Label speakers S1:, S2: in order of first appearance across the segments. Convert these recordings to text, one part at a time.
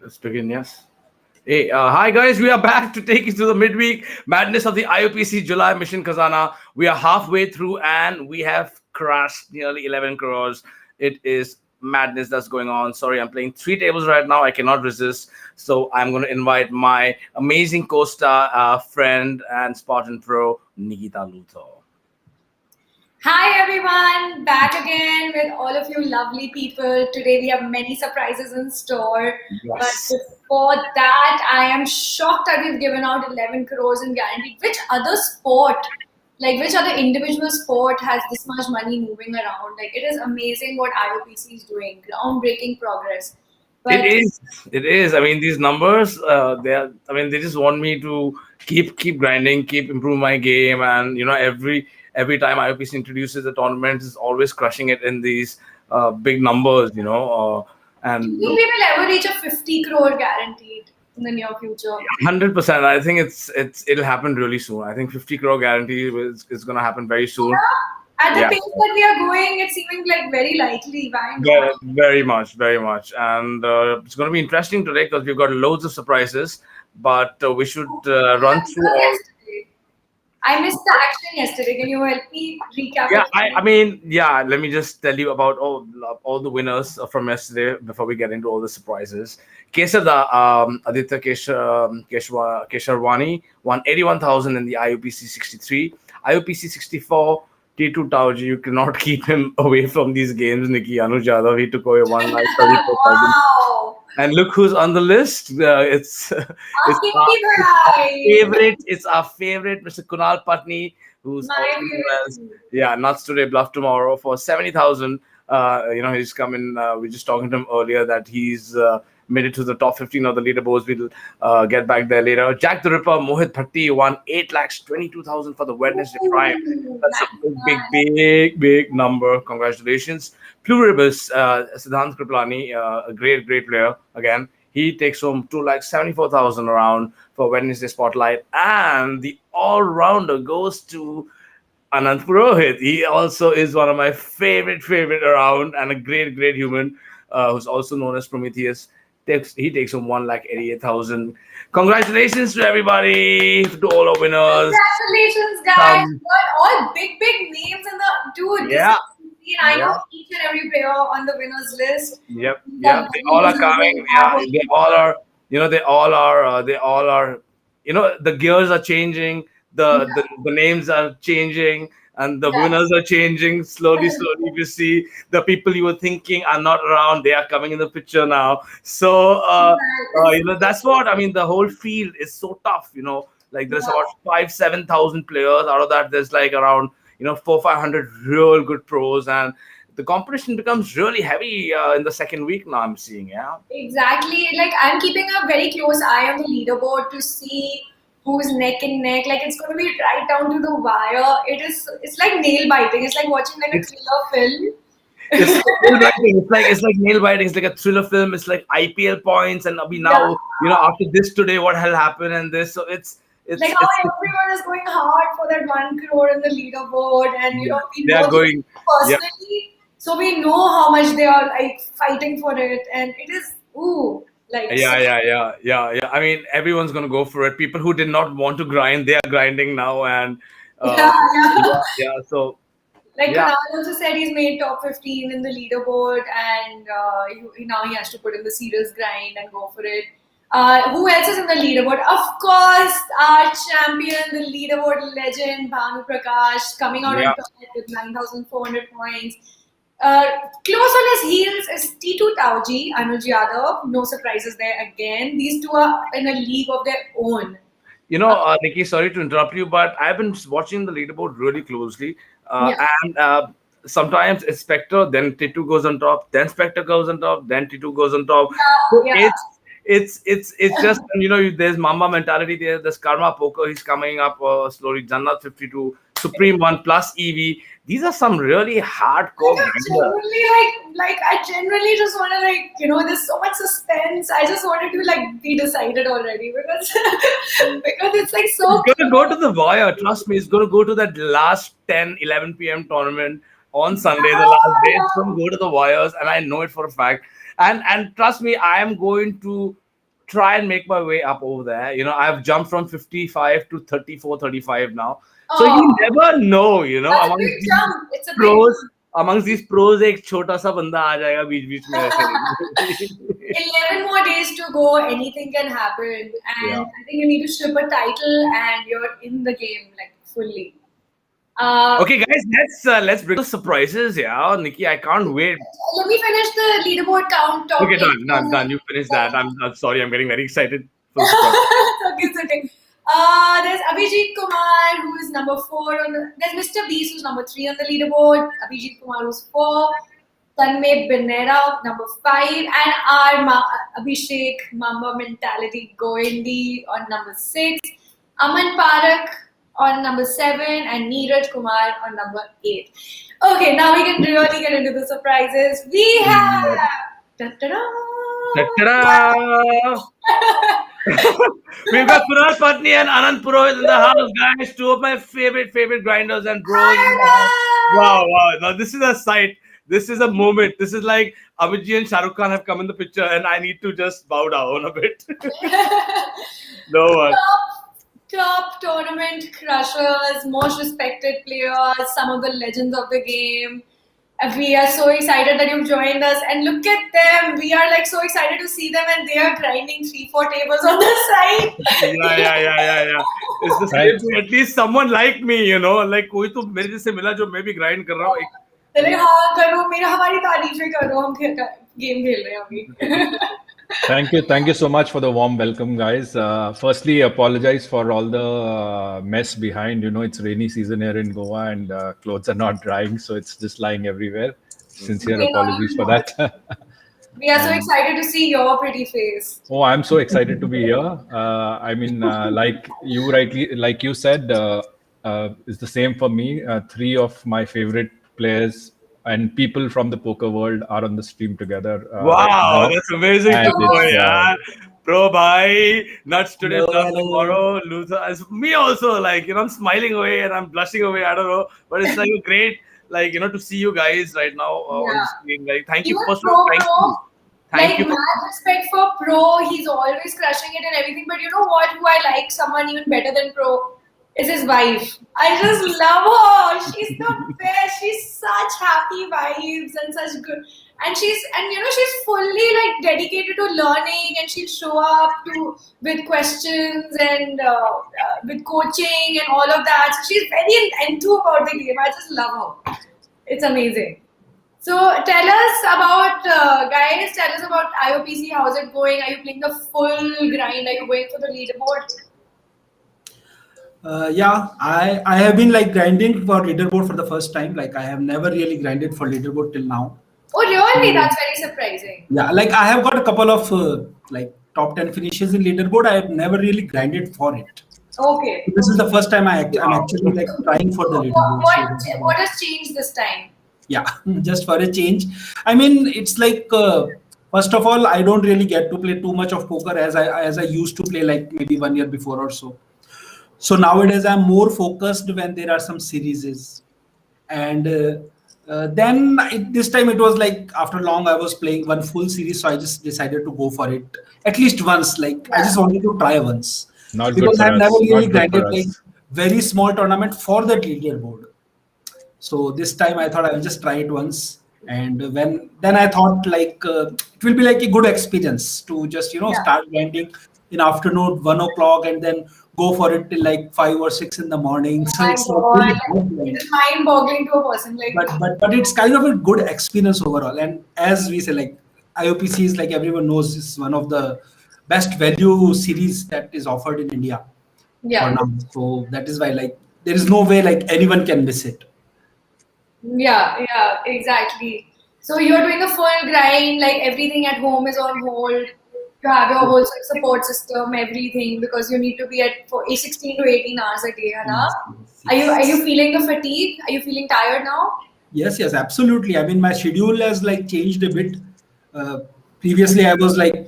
S1: Let's begin, yes. Hey, hi guys, we are back to take you through the midweek madness of the IOPC July Mission Khazana. We are halfway through and we have crashed nearly 11 crores. It is madness that's going on. Sorry, I'm playing three tables right now. I cannot resist. So I'm going to invite my amazing co-star, friend, and Spartan Pro, Nikita Luthor.
S2: Hi everyone, back again with all of you lovely people. Today we have many surprises in store. But
S1: Yes.
S2: before that, I am shocked that we've given out 11 crores in guaranteed. Which other sport, like which other individual sport has this much money moving around? Like it is amazing what IOPC is doing, groundbreaking progress.
S1: It
S2: But
S1: is. It is. I mean, these numbers. They are. I mean, they just want me to keep grinding, keep improve my game, and every time IOPC introduces a tournament, is always crushing it in these big numbers.
S2: do you
S1: And
S2: think we will ever reach a 50 crore guaranteed in the near future?
S1: 100%. I think it'll happen really soon. I think 50 crore guarantee is going to happen very soon.
S2: At the
S1: Yeah.
S2: pace that we are going, it's seeming like very likely. Why not?
S1: Very much, very much, and it's going to be interesting today because we've got loads of surprises. But we should run through all.
S2: Yesterday. I missed the action yesterday. Can you help me recap
S1: Yeah,
S2: it?
S1: I mean, yeah. Let me just tell you about all the winners from yesterday before we get into all the surprises. Kesada, Aditya Kesharwani won 81,000 in the IOPC 63, IOPC 64. T2 Tauji, you cannot keep him away from these games. Nikki Anuj Yadav, he took away 1,34,000.
S2: Wow.
S1: And look who's on the list. It's
S2: Asking
S1: our,
S2: me
S1: it's our
S2: right.
S1: favorite. It's our favorite, Mr. Kunal Patni, who's
S2: My
S1: also known
S2: favorite
S1: as,
S2: too.
S1: yeah, nuts today, bluff tomorrow for 70,000. He's coming. We're just talking to him earlier that he's made it to the top 15 of the leaderboards. We'll get back there later. Jack the Ripper, Mohit Bhatti won 8 lakhs 22,000 for the Wednesday Prime.
S2: Ooh,
S1: That's a
S2: nice, nice.
S1: big number. Congratulations. Pluribus, Siddhanth Kriplani, a great player. Again, he takes home 2,74,000 around for Wednesday Spotlight. And the all rounder goes to Anant Purohit. He also is one of my favorite around and a great human who's also known as Prometheus. He takes home 1,88,000. Congratulations to everybody, to all our winners.
S2: Congratulations, guys.
S1: Um,
S2: You got all big names in the dude. This is
S1: yeah,
S2: insane. I know
S1: yeah.
S2: each and every player on the winners list.
S1: Yep. They all are coming. Yeah, they all are. They all are. They all are. The gears are changing. The names are changing, and the
S2: Yeah.
S1: winners are changing slowly. Slowly, you see the people you were thinking are not around. They are coming in the picture now. So, that's what I mean. The whole field is so tough. Like there's about 5,000-7,000 players. Out of that, there's like around 400-500 real good pros, and the competition becomes really heavy in the second week now. I'm seeing, yeah.
S2: Exactly. Like I'm keeping a very close eye on the leaderboard to see who's neck and neck. Like it's going to be right down to the wire. It's like nail biting. It's like watching like a
S1: It's
S2: thriller film.
S1: it's like nail biting. It's like nail biting. It's like a thriller film. It's like IPL points, and we
S2: Yeah.
S1: now after this today, what hell happened and this. So it's
S2: Like
S1: it's
S2: how
S1: it's
S2: everyone is going hard for that 1 crore in the leaderboard, and
S1: yeah,
S2: we
S1: they
S2: know
S1: are
S2: these
S1: going.
S2: people
S1: Yeah,
S2: personally, so we know how much they are like fighting for it, and it is ooh like so.
S1: yeah. I mean, everyone's gonna go for it. People who did not want to grind, they are grinding now, and
S2: Yeah, yeah.
S1: yeah. So
S2: Like
S1: yeah,
S2: Kunal also said, he's made top 15 in the leaderboard, and now he has to put in the serious grind and go for it. Who else is in the leaderboard? Of course, our champion, the leaderboard legend, Bhanu Prakash, coming out
S1: yeah.
S2: on top with 9,400 points. Uh, Close on his heels is T2 Tauji, Anuj Yadav. No surprises there again. These two are in a league of their own.
S1: Nikki, sorry to interrupt you, but I've been watching the leaderboard really closely,
S2: Yeah.
S1: and sometimes it's Spectre, then T2 goes on top, then Spectre goes on top, then T2 goes on top. So
S2: Yeah,
S1: it's just there's Mamba mentality there. There's Karma Poker. He's coming up slowly. Jannat 52, Supreme One plus EV. These are some really hardcore grinders.
S2: I genuinely just want to there's so much suspense. I just wanted to be decided already because because it's like so
S1: It's going to go to the wire. Trust me, it's going to go to that last 10-11 p.m. tournament on Sunday, the last day. It's going to go to the wires, and I know it for a fact. And trust me, I am going to try and make my way up over there. You know, I've jumped from 55 to 34, 35 now. So you
S2: Oh,
S1: never know, you know,
S2: that's a
S1: amongst
S2: big
S1: these
S2: jump. It's a big
S1: pros,
S2: jump.
S1: amongst these pros, एक छोटा सा बंदा आ जाएगा बीच बीच में ऐसे.
S2: 11 more days to go, anything can happen.
S1: Yeah.
S2: And I think you need to ship a title and you're in the game like fully. Uh,
S1: Okay, guys, let's bring the surprises. Yeah, Nikki, I can't wait.
S2: Let me finish the leaderboard count top
S1: Okay,
S2: 8.
S1: done. You finish that. I'm sorry. I'm getting very excited for the surprise.
S2: It's okay. There's Abhijit Kumar, who is number 4 on the. There's Mr. Beast, who's number 3 on the leaderboard. Abhijit Kumar, who's 4. Tanmay Binera, number 5. And our Abhishek Mamba Mentality Goendi on number 6. Aman Parak on number 7. And Neeraj Kumar on number 8. Okay, now we can really get into the surprises. We have. Ta-da-da!
S1: Ta-da! We've got Kunal Patni and Anand Purohit in the house, guys. Two of my favorite grinders and bros in the house. Wow. Now this is a sight. This is a moment. This is like Abhijit and Shah Rukh Khan have come in the picture, and I need to just bow down a bit. No one.
S2: Top tournament crushers, most respected players, some of the legends of the game. We are so excited that you've joined us, and look at them. We are like so excited to see them, and they are grinding 3-4 tables on the side.
S1: Yeah. It's the same thing. At least someone like me, you know, like कोई तो मेरे जैसे मिला जो मैं भी grind कर रहा हूँ.
S2: चले हाँ करो मेरा हमारी तारीफें करो हम गेम खेल रहे हैं अभी.
S3: Thank you so much for the warm welcome, guys. Firstly, apologize for all the mess behind. You know, it's rainy season here in Goa, and clothes are not drying, so it's just lying everywhere. Sincere apologies for that.
S2: We are so excited to see your pretty face.
S3: Oh, I'm so excited to be here. I mean, like you said, it's the same for me. 3 of my favorite players and people from the poker world are on the stream together.
S1: Wow, that's amazing to know, yeah. Bro, bye. Nuts today, nuts tomorrow. Loser. Me also, like, you know, I'm smiling away and I'm blushing away. I don't know. But it's like great, like, you know, to see you guys right now on the screen. Like, thank you. First of all, thank you.
S2: Mad respect for Pro. He's always crushing it and everything. But you know what? Who I like someone even better than Pro is his wife. I just love her. She's the best. She's such happy vibes and such good. And she's fully like dedicated to learning, and she'll show up with questions and with coaching and all of that. So she's very enthused about the game. I just love her. It's amazing. So tell us about guys. Tell us about IOPC. How's it going? Are you playing the full grind? Are you going for the leaderboard?
S4: I have been like grinding for leaderboard for the first time. Like I have never really grinded for leaderboard till now.
S2: Oh really? That's very surprising.
S4: Yeah, like I have got a couple of like top 10 finishes in leaderboard. I have never really grinded for it.
S2: Okay.
S4: So this is the first time I'm actually like trying for the leaderboard.
S2: What has changed this time?
S4: Yeah, just for a change. I mean, it's like first of all, I don't really get to play too much of poker as I used to play like maybe 1 year before or so. So nowadays I'm more focused when there are some series, and then this time it was like after long I was playing one full series, so I just decided to go for it at least once. Like I just wanted to try once because I've never really grinded like very small tournament for the leaderboard. So this time I thought I will just try it once, and then I thought like it will be like a good experience to just start grinding in afternoon 1 o'clock and then go for it till like 5 or 6 in the morning. So it's
S2: mind-boggling to a person. Like,
S4: but it's kind of a good experience overall. And as we say, like IOPC is like everyone knows is one of the best value series that is offered in India.
S2: Yeah.
S4: So that is why like there is no way like anyone can miss it.
S2: Yeah, exactly. So you're doing a full grind, like everything at home is on hold. You have your whole support system, everything, because you need to be at for 16 to 18 hours a day, Hana? Yes. Are you feeling the fatigue? Are you feeling tired now?
S4: Yes, absolutely. I mean, my schedule has like changed a bit. Previously, I was like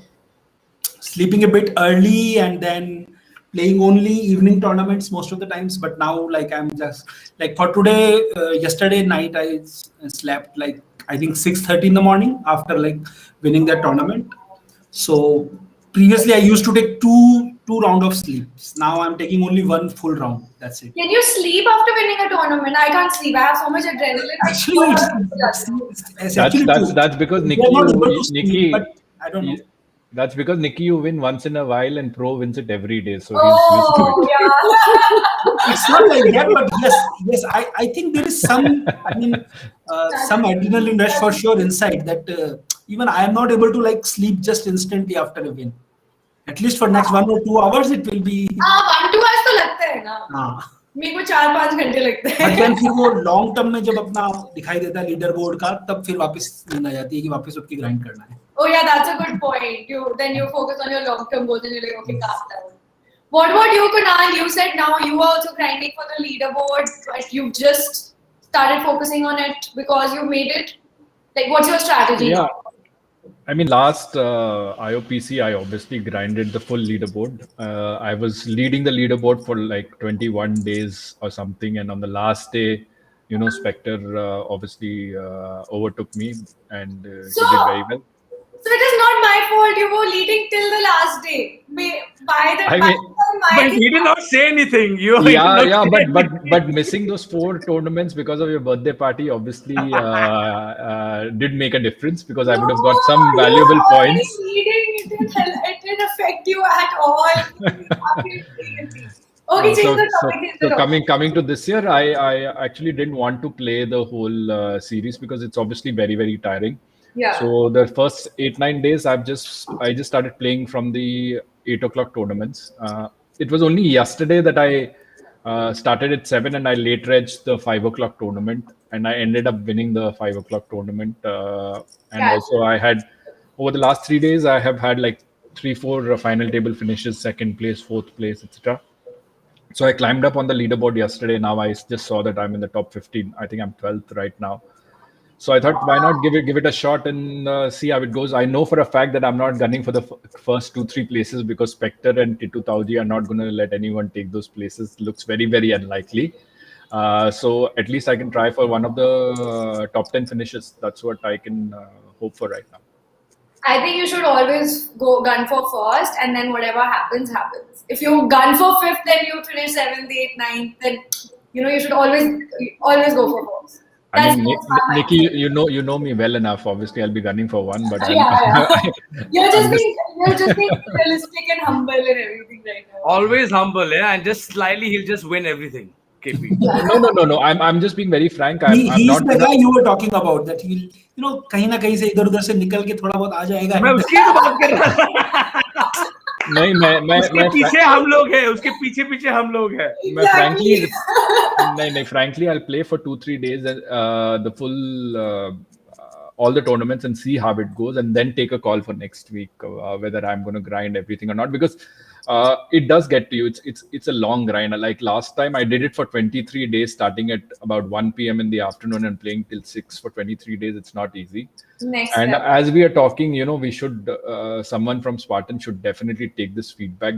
S4: sleeping a bit early and then playing only evening tournaments most of the times. But now, like I'm just like for today, yesterday night I slept like I think 6:30 in the morning after like winning that tournament. So Previously, I used to take two round of sleeps. Now I'm taking only one full round. That's it.
S2: Can you sleep after winning a tournament? I can't sleep. I have so much adrenaline.
S4: Actually, it's actually true.
S3: That's because
S4: We
S3: Nikki,
S4: are not able to sleep,
S3: Nikki,
S4: but I don't know.
S3: that's because Nikki, you win once in a while, and Pro wins it every day, so he's used to
S2: Oh,
S3: it.
S2: yeah.
S4: It's not like that, but yes, I think there is some, some adrenaline rush for sure inside that even I am not able to like sleep just instantly after a win. At least for next 1 or 2 hours, it will be.
S2: हाँ 1-2 hours तो लगते हैं ना.
S4: हाँ.
S2: मेरे को 4-5 घंटे लगते हैं.
S4: But then फिर वो लॉन्ग टर्म में जब अपना दिखाई देता है लीडर बोर्ड का, तब फिर वापस नींद आ जाती है कि वापस उसकी ग्राइंड करना है.
S2: Oh yeah, that's a good point. Then you focus on your long-term goals and you're like, okay, calm down. What about you, Kunal? You said now you are also grinding for the leaderboard, but you just started focusing on it because you made it. Like, what's your strategy?
S3: Yeah. I mean, last IOPC, I obviously grinded the full leaderboard. I was leading the leaderboard for like 21 days or something. And on the last day, Spectre obviously overtook me and he did very well.
S2: So it is not my fault. You were leading till the last day.
S1: But he did not say anything.
S3: But missing those 4 tournaments because of your birthday party obviously did make a difference because I would have got some valuable points.
S2: Leading, it didn't affect you at all. Okay,
S3: so coming to this year, I actually didn't want to play the whole series because it's obviously very, very tiring.
S2: Yeah.
S3: So the first 8-9 days, I just started playing from the 8 o'clock tournaments. It was only yesterday that I started at 7 and I late regged the 5 o'clock tournament and I ended up winning the 5 o'clock tournament. Also I had over the last 3 days, I have had like 3-4 final table finishes, 2nd place, 4th place, etc. So I climbed up on the leaderboard yesterday. Now I just saw that I'm in the top 15. I think I'm 12th right now. So I thought, why not give it a shot and see how it goes. I know for a fact that I'm not gunning for the first 2-3 places because Spectre and Titu Tauji are not going to let anyone take those places. Looks very, very unlikely. So at least I can try for one of the top 10 finishes. That's what I can hope for right now.
S2: I think you should always go gun for first and then whatever happens, happens. If you gun for 5th, then you finish 7th, 8th, 9th, then you should always go for first.
S3: I mean, Nikki, you know me well enough. Obviously, I'll be gunning for 1, but
S2: you're just being realistic and humble and everything right now.
S1: Always humble, yeah, and just slightly he'll just win everything. KP.
S3: No. I'm just being very frank.
S4: He's not the guy you were talking about. That he'll, कहीं ना कहीं से इधर-उधर से निकल के थोड़ा बहुत आ जाएगा.
S1: मैं उसकी तो बात कर रहा था.
S3: नहीं
S1: उसके पीछे हम लोग हैं. उसके पीछे हम लोग हैं.
S3: मैं frankly I'll play for 2-3 days the full all the tournaments and see how it goes and then take a call for next week whether I'm going to grind everything or not because it does get to you. It's a long grind. Like last time I did it for 23 days starting at about 1 p.m. in the afternoon and playing till 6 for 23 days. It's not easy. As we are talking, we should someone from Spartan should definitely take this feedback.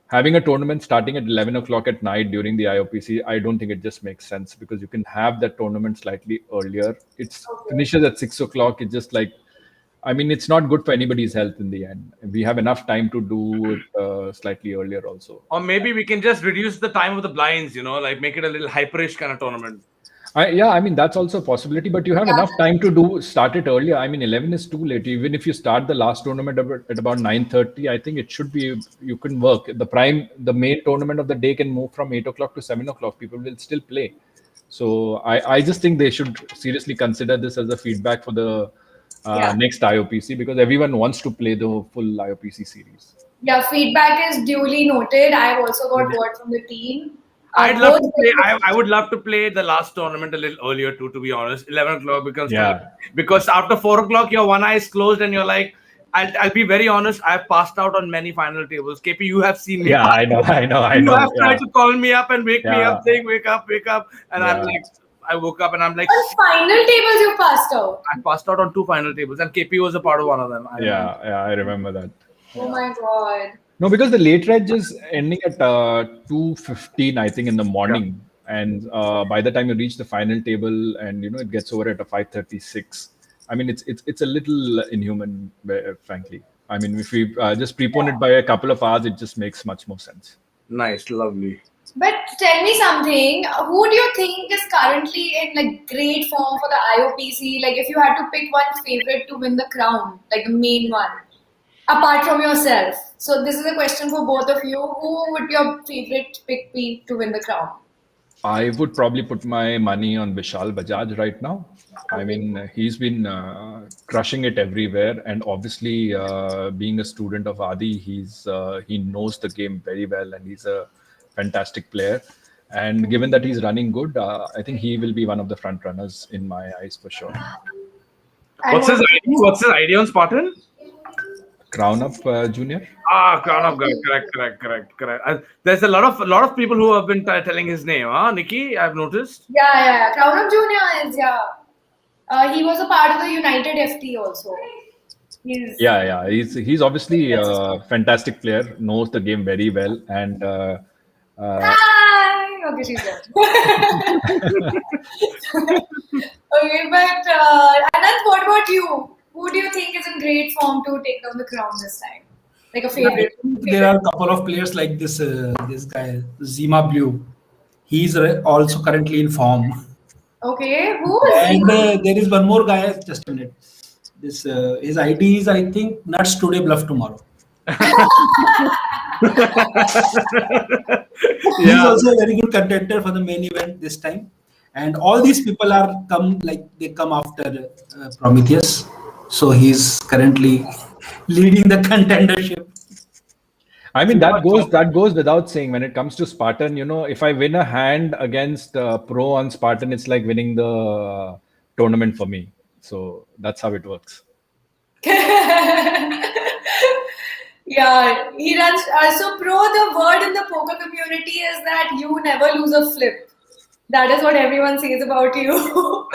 S3: Having a tournament starting at 11 o'clock at night during the IOPC, I don't think it just makes sense because you can have that tournament slightly earlier. It finishes at 6 o'clock. It's just like, it's not good for anybody's health in the end. We have enough time to do it slightly earlier also.
S1: Or maybe we can just reduce the time of the blinds, like make it a little hyperish kind of tournament.
S3: That's also a possibility, but you have enough time to start it earlier. 11 is too late. Even if you start the last tournament at about 9:30, I think it should be, you can work. The main tournament of the day can move from 8 o'clock to 7 o'clock. People will still play. So I just think they should seriously consider this as a feedback for the next IOPC because everyone wants to play the full IOPC series.
S2: Yeah, feedback is duly noted. I've also got word from the team.
S1: I'd love to play. I would love to play the last tournament a little earlier too. To be honest, 11 o'clock becomes because after 4 o'clock your one eye is closed and you're like, I'll be very honest. I've passed out on many final tables. KP, you have seen me.
S3: Yeah, I know.
S1: You have tried to call me up and wake me up, saying wake up, and I'm like, I woke up and I'm like,
S2: what final tables you passed out?
S1: I passed out on 2 final tables and KP was a part of one of them.
S3: I remember that.
S2: Oh my god.
S3: No, because the late reg is ending at 2:15, I think, in the morning. And by the time you reach the final table and, it gets over at a 5:36. It's a little inhuman, frankly. I mean, if we just prepone it by a couple of hours, it just makes much more sense.
S1: Nice, lovely.
S2: But tell me something. Who do you think is currently in like great form for the IOPC? Like, if you had to pick one favorite to win the crown, like the main one, apart from yourself. So this is a question for both of you. Who would your favorite pick be to win the crown?
S3: I would probably put my money on Vishal Bajaj right now. I mean, he's been crushing it everywhere, and obviously, being a student of Adi, he knows the game very well, and he's a fantastic player. And given that he's running good, I think he will be one of the front runners in my eyes for sure.
S2: And
S1: What's his ID? What's his ID on Spartan?
S3: Crown Up Junior.
S1: Crown of God. Correct. There's a lot of people who have been telling his name. Nikki, I've noticed.
S2: Yeah. Crown of Junior is he was a part of the United FT also.
S3: Yeah. He's obviously a fantastic player, knows the game very well, and
S2: Hi. Okay, she's there. Okay, but Anand, what about you? Who do you think is in great form to take down the crown this time? Like a favorite?
S4: There are a couple of players like this guy, Zima Blue. He's also currently in form.
S2: Okay, who is
S4: And
S2: he?
S4: there is one more guy, just a minute. This his ID is, I think, nuts today, bluff tomorrow. He's also a very good contender for the main event this time. And all these people they come after Prometheus. So he's currently leading the contendership.
S3: I mean, that goes without saying. When it comes to Spartan, if I win a hand against pro on Spartan, it's like winning the tournament for me. So that's how it works.
S2: Yeah, he runs. So, pro, the word in the poker community is that you never lose a flip. That is what everyone says about you.
S4: So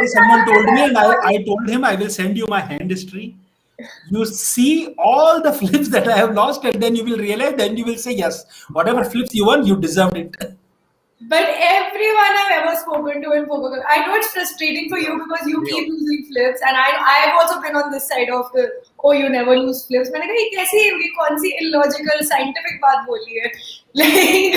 S4: someone told me, and I told him I will send you my hand history. You see all the flips that I have lost, and then you will realize, then you will say, yes, whatever flips you won, you deserved it.
S2: But everyone I've ever spoken to in poker, I know it's frustrating for you because you keep losing flips, and I've also been on this side of the you never lose flips. मैंने कहा ये कैसी ये कौन सी illogical scientific बात बोली है? Like,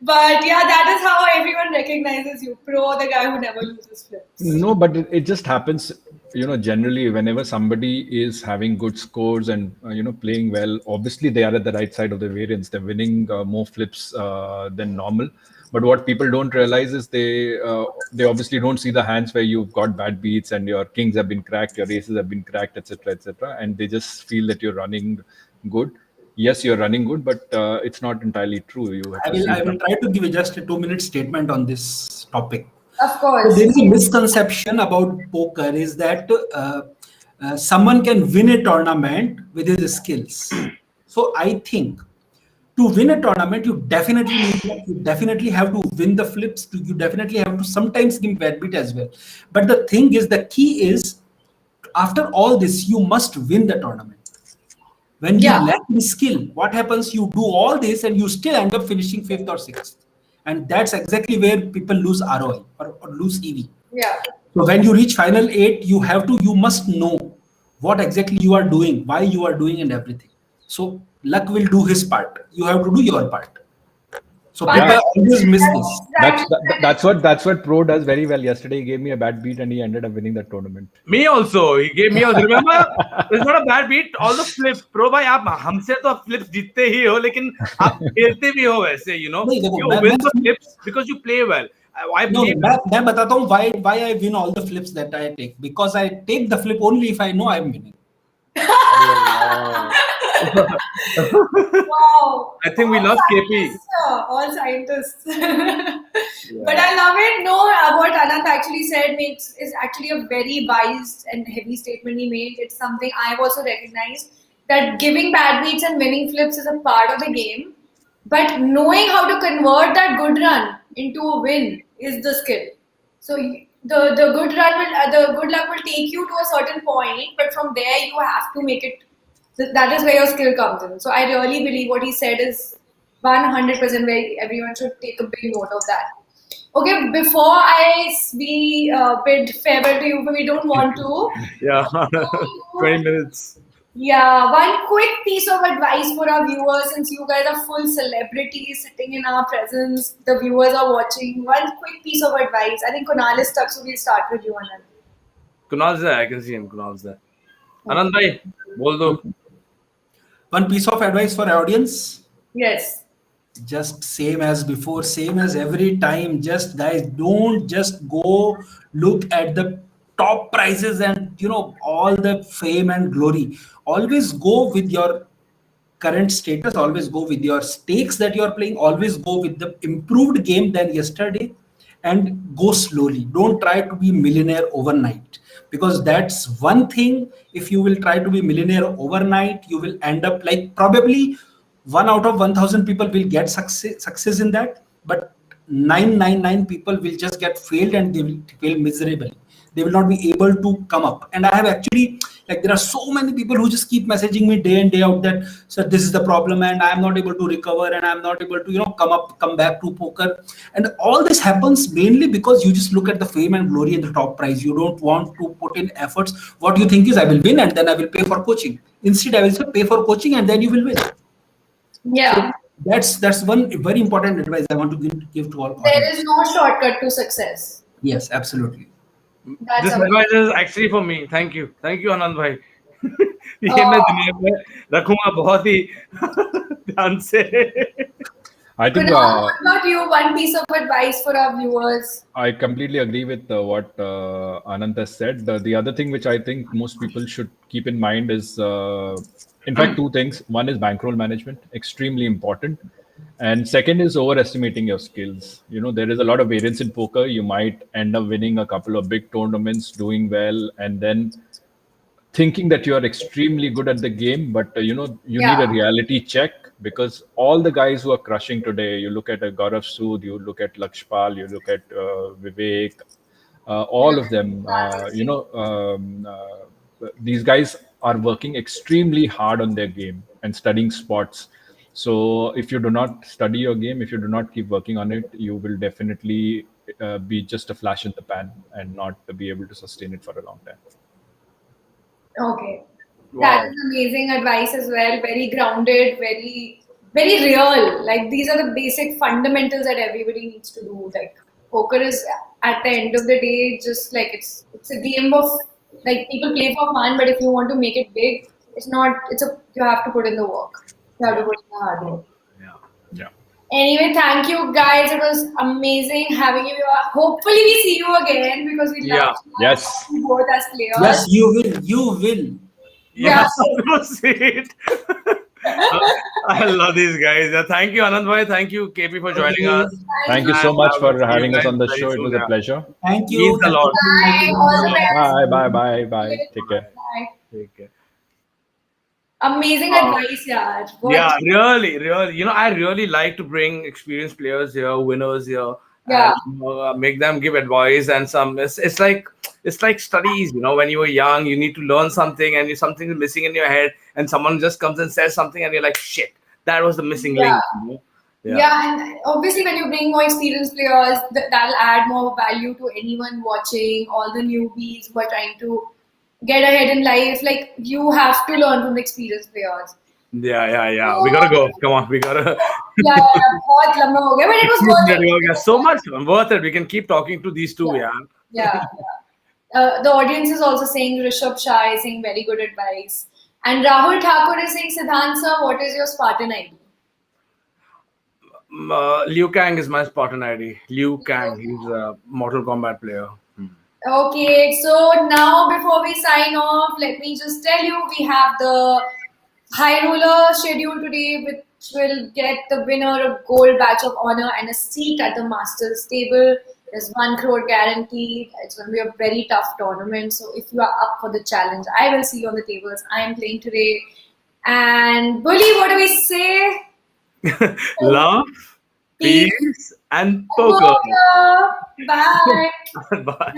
S2: but yeah, that is how everyone recognizes you, pro, the guy who never loses flips.
S3: No, but it just happens. Generally, whenever somebody is having good scores and playing well, obviously they are at the right side of the variance. They're winning more flips than normal. But what people don't realize is they obviously don't see the hands where you've got bad beats and your kings have been cracked, your aces have been cracked, etc., and they just feel that you're running good. Yes, you're running good, but it's not entirely true.
S4: I will try to give just a 2-minute statement on this topic.
S2: Of course.
S4: So there is a misconception about poker is that someone can win a tournament with his skills. So I think to win a tournament, you definitely have to win the flips. You definitely have to sometimes give bad beat as well. But the thing is, the key is, after all this, you must win the tournament. When you lack in skill, what happens? You do all this and you still end up finishing 5th or 6th. And that's exactly where people lose ROI or lose EV.
S2: Yeah.
S4: So when you reach final 8, you must know what exactly you are doing, why you are doing, and everything. So luck will do his part. You have to do your part. So people always miss this.
S3: That's what pro does very well. Yesterday he gave me a bad beat and he ended up winning that tournament.
S1: Me also. He gave me also. Remember, it's not a bad beat. All the flips. Pro bhai, आप हमसे तो flips जीतते ही हो, लेकिन आप खेलते भी हो वैसे. You win the flips because you play well.
S4: मैं बताता हूँ why I win all the flips that I take, because I take the flip only if I know I'm winning.
S2: Wow.
S1: I think we lost KP.
S2: All scientists. But I love it. No, what Anand actually said is actually a very wise and heavy statement he made. It's something I've also recognized, that giving bad beats and winning flips is a part of the game. But knowing how to convert that good run into a win is the skill. So the good luck will take you to a certain point, but from there you have to make it. That is where your skill comes in. So I really believe what he said is 100% where everyone should take a big note of that. Okay, before we bid farewell to you, but we don't want to.
S1: Yeah, 20 minutes.
S2: Yeah, one quick piece of advice for our viewers, since you guys are full celebrities sitting in our presence, the viewers are watching. One quick piece of advice. I think Kunal is stuck, so we'll start with you, Anand.
S1: Kunal's there. I can see him. Kunal's there.
S2: Okay.
S1: Anand bhai, bol do.
S4: One piece of advice for audience.
S2: Yes.
S4: Just same as before, same as every time. Just guys, don't just go look at the top prices and all the fame and glory. Always go with your current status, always go with your stakes that you are playing, always go with the improved game than yesterday, and go slowly. Don't try to be millionaire overnight, because that's one thing. If you will try to be millionaire overnight, you will end up like probably one out of 1000 people will get success in that, but 999 people will just get failed and they will fail miserably. They will not be able to come up. And I have actually, like, there are so many people who just keep messaging me day in day out that, sir, this is the problem and I am not able to recover and I'm not able to come back to poker. And all this happens mainly because you just look at the fame and glory and the top prize. You don't want to put in efforts. What you think is, I will win and then I will pay for coaching. Instead, I will say pay for coaching and then you will win.
S2: Yeah.
S4: That's one very important advice I want to give to all
S2: There
S4: audience.
S2: is no shortcut to success.
S4: Yes, absolutely.
S2: That's
S1: This
S2: a
S1: advice is actually for me. Thank you Anand bhai. ये मैं
S2: Oh.
S1: दिमाग में रखूंगा बहुत ही ध्यान से.
S3: I think
S2: Kunal, what about you? One piece of advice for our viewers.
S3: I completely agree with what Anant has said. The other thing which I think most people should keep in mind is, in fact, two things. One is bankroll management, extremely important. And second is overestimating your skills. There is a lot of variance in poker. You might end up winning a couple of big tournaments, doing well, and then thinking that you are extremely good at the game, but you need a
S2: Yeah.
S3: reality check, because all the guys who are crushing today, you look at Gaurav Sood, you look at Lakshpal, you look at Vivek, all of them, these guys are working extremely hard on their game and studying spots. So if you do not study your game, if you do not keep working on it, you will definitely be just a flash in the pan and not be able to sustain it for a long time.
S2: Okay.
S1: Wow.
S2: That is amazing advice as well. Very grounded, very, very real. Like, these are the basic fundamentals that everybody needs to do. Like, poker is, at the end of the day, just like it's a game of, like, people play for fun, but if you want to make it big, it's not. You have to put in the work. You have to put in the hard work.
S3: Yeah.
S2: Anyway, thank you guys. It was amazing having you here. Hopefully, we see you again because we
S1: Yeah.
S2: love
S3: Yes.
S2: you both as players.
S4: Yes, you will. You will.
S1: Yeah, that was sweet. I love these guys. Thank you, Anand bhai. Thank you, KP, for joining us.
S3: Thank you so
S1: And
S3: much
S1: I will
S3: for
S1: see you
S3: having us
S1: guys
S3: on the
S1: very
S3: show. It
S1: soon,
S3: was a
S1: yeah.
S3: pleasure.
S4: Thank you.
S1: Means a lot.
S2: Bye. All the best.
S3: Bye. Take care.
S1: Take care.
S2: Amazing advice, yaar.
S1: Yeah, really. I really like to bring experienced players here, winners here,
S2: Yeah.
S1: and make them give advice and some. It's like studies. When you were young, you need to learn something, and something is missing in your head, and someone just comes and says something, and you're like, shit, that was the missing link.
S2: Yeah, and obviously when you bring more experienced players, that'll add more value to anyone watching, all the newbies who are trying to get ahead in life. Like, you have to learn from the experienced players.
S1: Yeah. We gotta go. Come on, we gotta.
S2: बहुत लंबा हो गया, but it was worth it.
S1: So much worth it. We can keep talking to these two.
S2: Yeah. The audience is also saying Rishabh Shah is saying very good advice. And Rahul Thakur is saying, Siddhant sir, what is your Spartan ID?
S1: Liu Kang is my Spartan ID. Liu Kang, he's a Mortal Kombat player.
S2: Okay, so now before we sign off, let me just tell you we have the high roller schedule today, which will get the winner a gold badge of honor and a seat at the Masters table. There's 1 crore guaranteed. It's going to be a very tough tournament. So if you are up for the challenge, I will see you on the tables. I am playing today. And Bully, what do we say?
S1: Love, peace, and poker.
S2: Bye.
S1: Bye.